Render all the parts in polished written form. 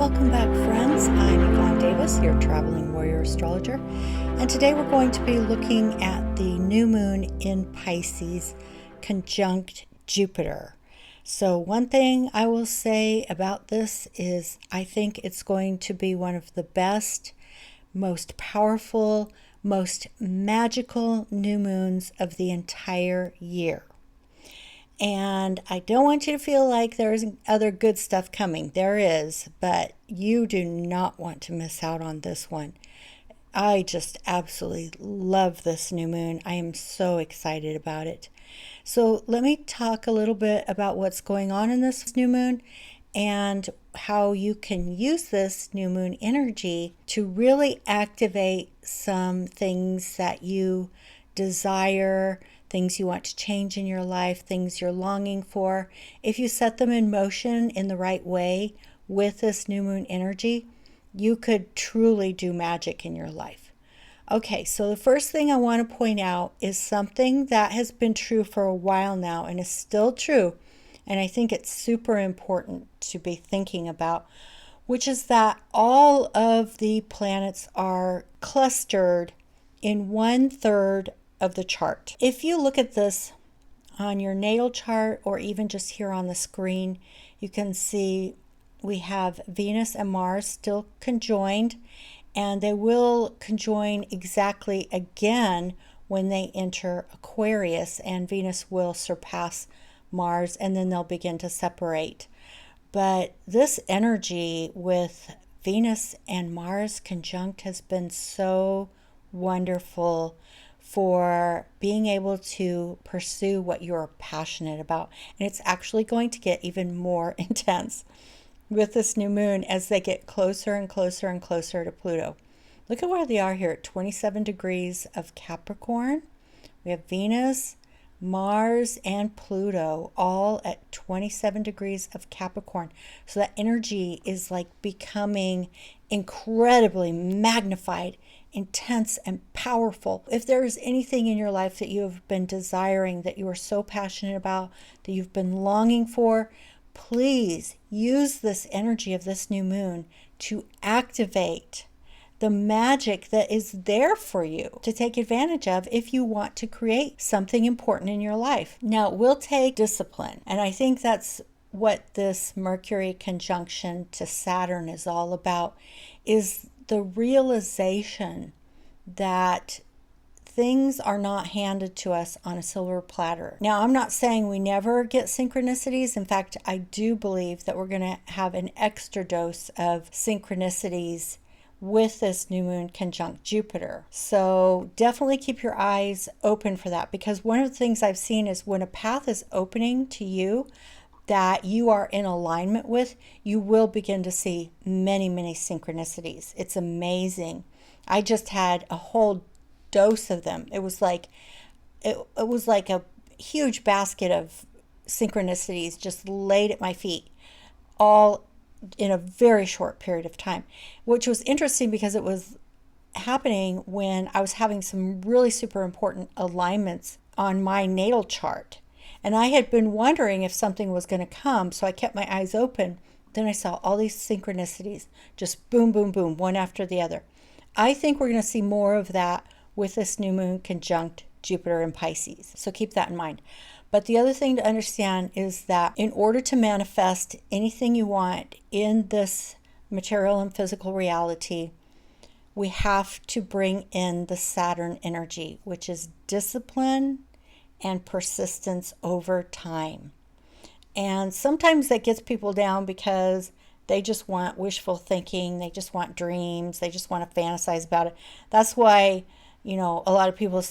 Welcome back, friends. I'm EVON Davis, your traveling warrior astrologer, and today we're going to be looking at the new moon in Pisces conjunct Jupiter. So one thing I will say about this is I think it's going to be one of the best, most powerful, most magical new moons of the entire year. And I don't want you to feel like there's other good stuff coming. There is, but you do not want to miss out on this one. I just absolutely love this new moon. I am so excited about it. So let me talk a little bit about what's going on in this new moon and how you can use this new moon energy to really activate some things that you desire, things you want to change in your life, things you're longing for. If you set them in motion in the right way with this new moon energy, you could truly do magic in your life. Okay, so the first thing I want to point out is something that has been true for a while now and is still true, and I think it's super important to be thinking about, which is that all of the planets are clustered in 1/3 of the chart. If you look at this on your natal chart or even just here on the screen, you can see we have Venus and Mars still conjoined, and they will conjoin exactly again when they enter Aquarius, and Venus will surpass Mars and then they'll begin to separate. But this energy with Venus and Mars conjunct has been so wonderful for being able to pursue what you're passionate about. And it's actually going to get even more intense with this new moon as they get closer and closer and closer to Pluto. Look at where they are here at 27 degrees of Capricorn. We have Venus, Mars, and Pluto all at 27 degrees of Capricorn. So that energy is like becoming incredibly magnified, intense, and powerful. If there is anything in your life that you have been desiring, that you are so passionate about, that you've been longing for, please use this energy of this new moon to activate the magic that is there for you to take advantage of if you want to create something important in your life. Now, it will take discipline, and I think that's what this Mercury conjunction to Saturn is all about, is the realization that things are not handed to us on a silver platter. Now, I'm not saying we never get synchronicities. In fact, I do believe that we're going to have an extra dose of synchronicities with this new moon conjunct Jupiter. So definitely keep your eyes open for that, because one of the things I've seen is when a path is opening to you that you are in alignment with, you will begin to see many, many synchronicities. It's amazing. I just had a whole dose of them. It was like a huge basket of synchronicities just laid at my feet, all in a very short period of time, which was interesting because it was happening when I was having some really super important alignments on my natal chart. And I had been wondering if something was going to come, so I kept my eyes open. Then I saw all these synchronicities, just boom, boom, boom, one after the other. I think we're going to see more of that with this new moon conjunct Jupiter in Pisces. So keep that in mind. But the other thing to understand is that in order to manifest anything you want in this material and physical reality, we have to bring in the Saturn energy, which is discipline and persistence over time. And sometimes that gets people down because they just want wishful thinking, they just want dreams, they just want to fantasize about it. That's why, a lot of people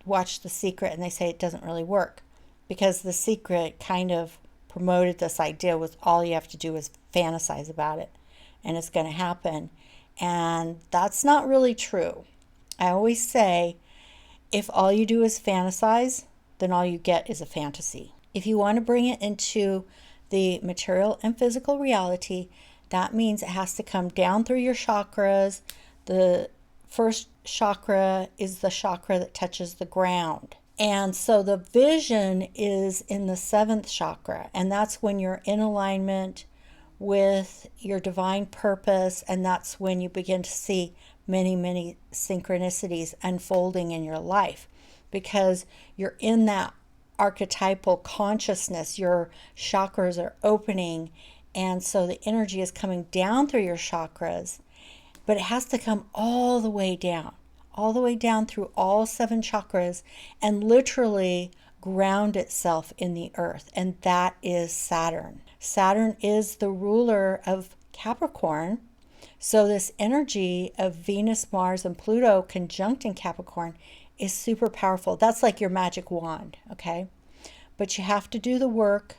watch The Secret and they say it doesn't really work, because The Secret kind of promoted this idea with all you have to do is fantasize about it and it's going to happen. And that's not really true. I always say, if all you do is fantasize, then all you get is a fantasy. If you want to bring it into the material and physical reality, that means it has to come down through your chakras. The first chakra is the chakra that touches the ground. And so the vision is in the 7th chakra, and that's when you're in alignment with your divine purpose, and that's when you begin to see many, many synchronicities unfolding in your life, because you're in that archetypal consciousness. Your chakras are opening, and so the energy is coming down through your chakras, but it has to come all the way down through all 7 chakras, and literally ground itself in the earth. And that is Saturn. Saturn is the ruler of Capricorn. So this energy of Venus, Mars, and Pluto conjunct in Capricorn is super powerful. That's like your magic wand, okay? But you have to do the work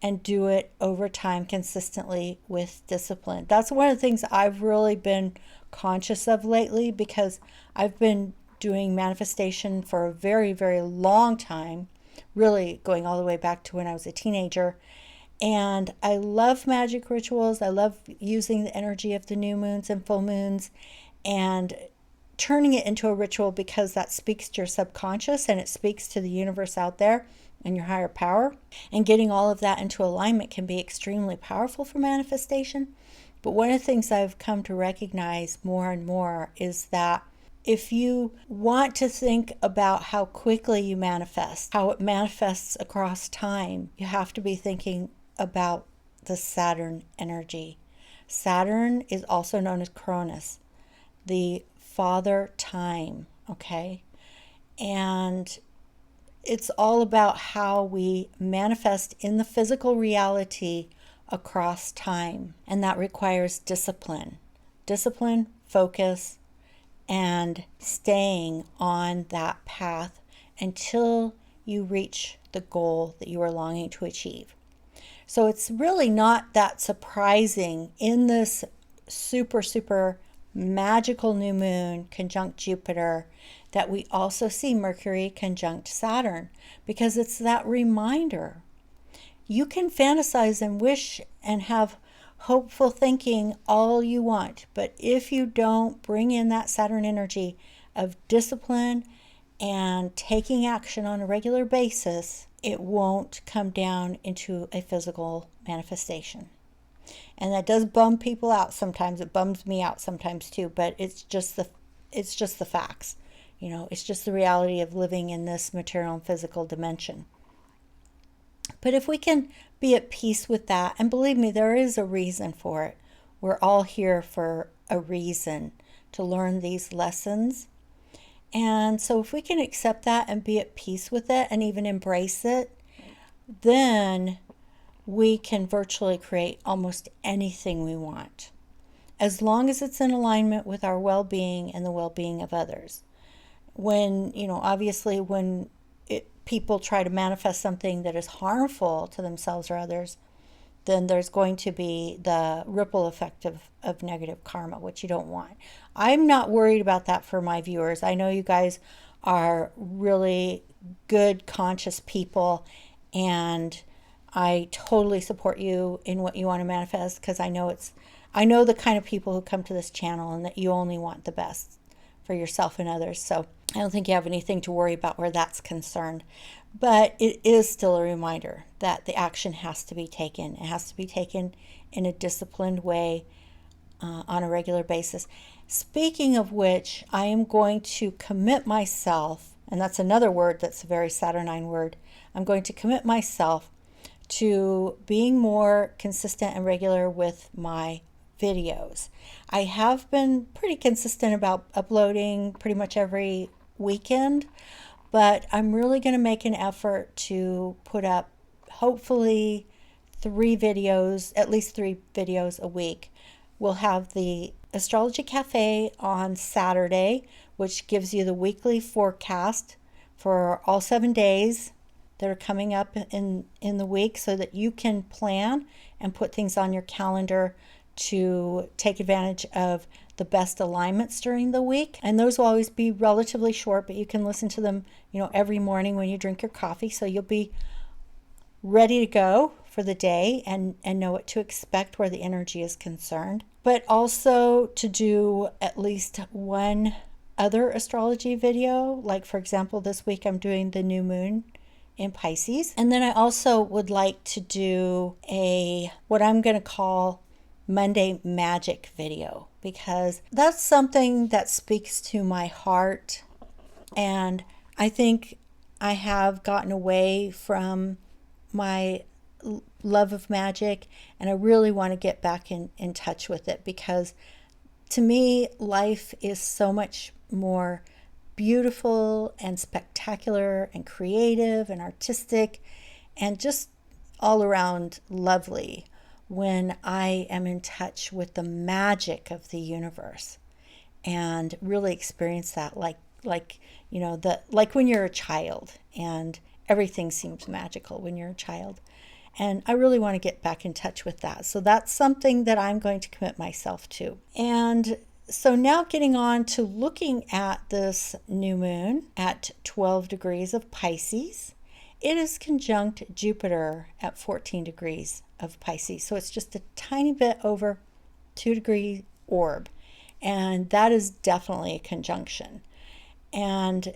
and do it over time consistently with discipline. That's one of the things I've really been conscious of lately, because I've been doing manifestation for a very, very long time, really going all the way back to when I was a teenager. And I love magic rituals. I love using the energy of the new moons and full moons and turning it into a ritual, because that speaks to your subconscious and it speaks to the universe out there and your higher power. And getting all of that into alignment can be extremely powerful for manifestation. But one of the things I've come to recognize more and more is that if you want to think about how quickly you manifest, how it manifests across time, you have to be thinking about the Saturn energy. Saturn is also known as Cronus, the father time, okay? And it's all about how we manifest in the physical reality across time. And that requires discipline, focus, and staying on that path until you reach the goal that you are longing to achieve. So it's really not that surprising in this super, super magical new moon conjunct Jupiter that we also see Mercury conjunct Saturn, because it's that reminder. You can fantasize and wish and have hopeful thinking all you want, but if you don't bring in that Saturn energy of discipline and taking action on a regular basis, it won't come down into a physical manifestation. And that does bum people out sometimes. It bums me out sometimes too, but it's just the facts. You know, it's just the reality of living in this material and physical dimension. But if we can be at peace with that, and believe me, there is a reason for it. We're all here for a reason, to learn these lessons. And so if we can accept that and be at peace with it and even embrace it, then we can virtually create almost anything we want, as long as it's in alignment with our well-being and the well-being of others. When, obviously when people try to manifest something that is harmful to themselves or others, then there's going to be the ripple effect of negative karma, which you don't want. I'm not worried about that for my viewers. I know you guys are really good, conscious people, and I totally support you in what you want to manifest, because I know the kind of people who come to this channel, and that you only want the best for yourself and others. So I don't think you have anything to worry about where that's concerned. But it is still a reminder that the action has to be taken. It has to be taken in a disciplined way on a regular basis. Speaking of which, I am going to commit myself, and that's another word that's a very Saturnine word. I'm going to commit myself to being more consistent and regular with my videos. I have been pretty consistent about uploading pretty much every weekend, but I'm really going to make an effort to put up hopefully at least three videos a week. We'll have the Astrology Cafe on Saturday, which gives you the weekly forecast for all 7 days that are coming up in the week, so that you can plan and put things on your calendar to take advantage of the best alignments during the week. And those will always be relatively short, but you can listen to them, every morning when you drink your coffee, so you'll be ready to go for the day and know what to expect where the energy is concerned. But also to do at least one other astrology video. Like, for example, this week I'm doing the new moon in Pisces. And then I also would like to do what I'm going to call Monday Magic video, because that's something that speaks to my heart. And I think I have gotten away from my love of magic, and I really want to get back in touch with it, because to me, life is so much more beautiful and spectacular and creative and artistic and just all around lovely when I am in touch with the magic of the universe and really experience that like when you're a child and everything seems magical when you're a child. And I really want to get back in touch with that. So that's something that I'm going to commit myself to. And so now getting on to looking at this new moon at 12 degrees of Pisces. It is conjunct Jupiter at 14 degrees of Pisces. So it's just a tiny bit over 2-degree orb. And that is definitely a conjunction. And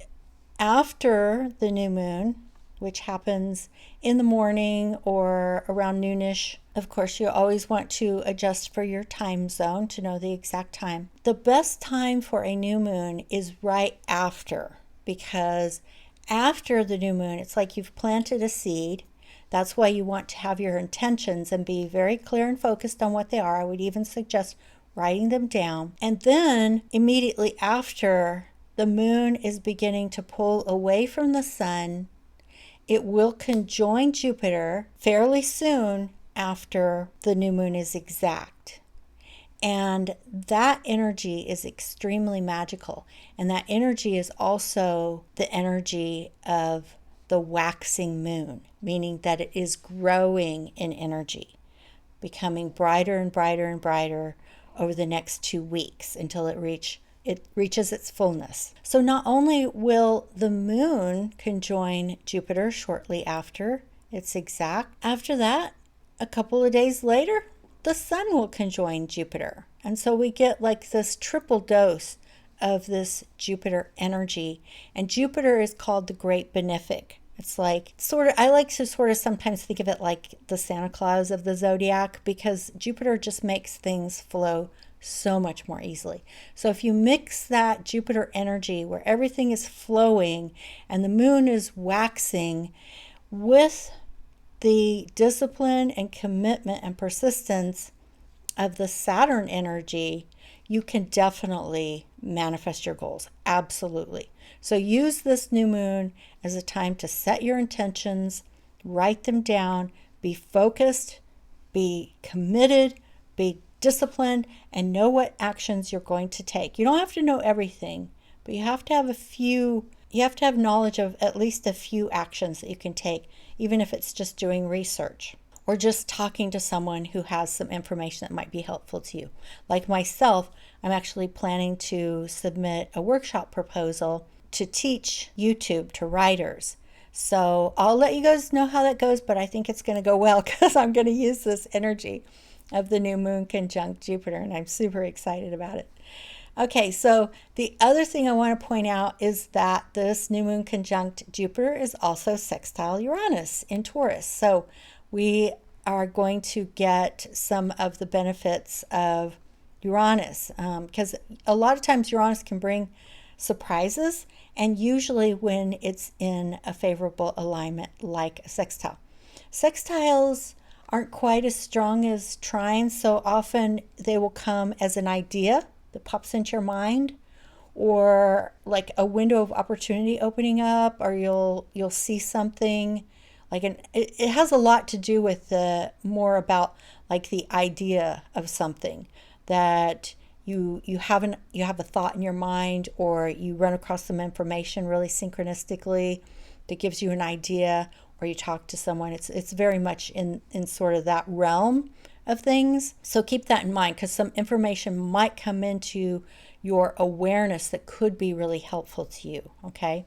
after the new moon, which happens in the morning or around noonish, of course, you always want to adjust for your time zone to know the exact time. The best time for a new moon is right after, because after the new moon, it's like you've planted a seed. That's why you want to have your intentions and be very clear and focused on what they are. I would even suggest writing them down. And then immediately after, the moon is beginning to pull away from the sun. It will conjoin Jupiter fairly soon after the new moon is exact. And that energy is extremely magical. And that energy is also the energy of the waxing moon, meaning that it is growing in energy, becoming brighter and brighter and brighter over the next 2 weeks until it reaches its fullness. So not only will the moon conjoin Jupiter shortly after it's exact, after that, a couple of days later, the sun will conjoin Jupiter. And so we get like this triple dose of this Jupiter energy. And Jupiter is called the Great Benefic. It's like I like to sometimes think of it like the Santa Claus of the zodiac, because Jupiter just makes things flow so much more easily. So if you mix that Jupiter energy where everything is flowing and the moon is waxing with the discipline and commitment and persistence of the Saturn energy, you can definitely manifest your goals. Absolutely. So use this new moon as a time to set your intentions, write them down, be focused, be committed, be disciplined, and know what actions you're going to take. You don't have to know everything, but you have to have knowledge of at least a few actions that you can take, even if it's just doing research or just talking to someone who has some information that might be helpful to you. Like myself, I'm actually planning to submit a workshop proposal to teach YouTube to writers. So I'll let you guys know how that goes, but I think it's going to go well because I'm going to use this energy of the new moon conjunct Jupiter, and I'm super excited about it. Okay, so the other thing I want to point out is that this new moon conjunct Jupiter is also sextile Uranus in Taurus. So we are going to get some of the benefits of Uranus, because a lot of times Uranus can bring surprises, and usually when it's in a favorable alignment like a sextile. Sextiles aren't quite as strong as trines, so often they will come as an idea that pops into your mind, or like a window of opportunity opening up, or you'll see something like it has a lot to do with more about like the idea of something that you have a thought in your mind, or you run across some information really synchronistically that gives you an idea, or you talk to someone. It's very much in sort of that realm of things. So keep that in mind, because some information might come into your awareness that could be really helpful to you, okay?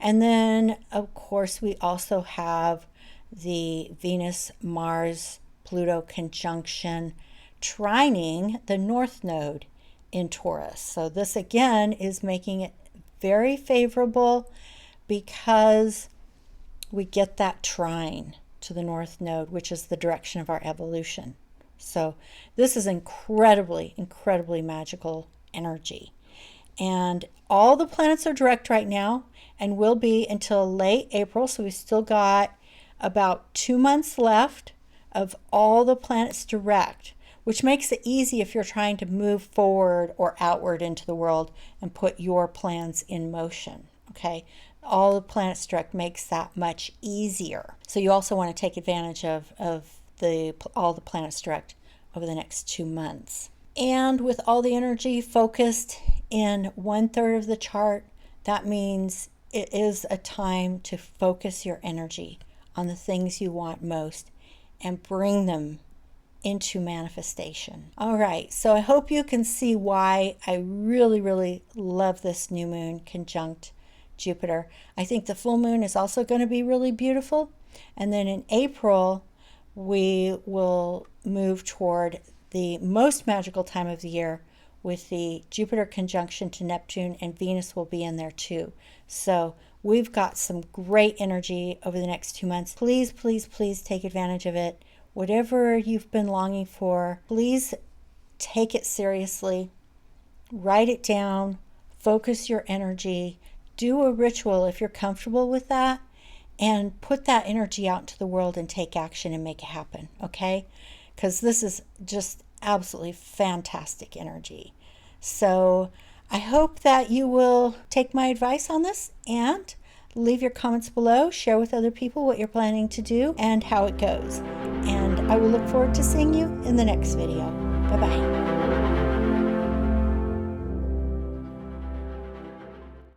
And then, of course, we also have the Venus-Mars-Pluto conjunction trining the North Node in Taurus. So this, again, is making it very favorable, because we get that trine to the North Node, which is the direction of our evolution. So this is incredibly, incredibly magical energy. And all the planets are direct right now and will be until late April. So we've still got about 2 months left of all the planets direct, which makes it easy if you're trying to move forward or outward into the world and put your plans in motion. Okay, all the planets direct makes that much easier. So you also want to take advantage of all the planets direct over the next 2 months. And with all the energy focused in 1/3 of the chart, that means it is a time to focus your energy on the things you want most and bring them into manifestation. All right, so I hope you can see why I really, really love this new moon conjunct Jupiter. I think the full moon is also going to be really beautiful. And then in April, we will move toward the most magical time of the year with the Jupiter conjunction to Neptune, and Venus will be in there too. So we've got some great energy over the next 2 months. Please, please, please take advantage of it. Whatever you've been longing for, please take it seriously. Write it down. Focus your energy. Do a ritual if you're comfortable with that, and put that energy out into the world and take action and make it happen, okay? Because this is just absolutely fantastic energy. So I hope that you will take my advice on this and leave your comments below. Share with other people what you're planning to do and how it goes. And I will look forward to seeing you in the next video. Bye-bye.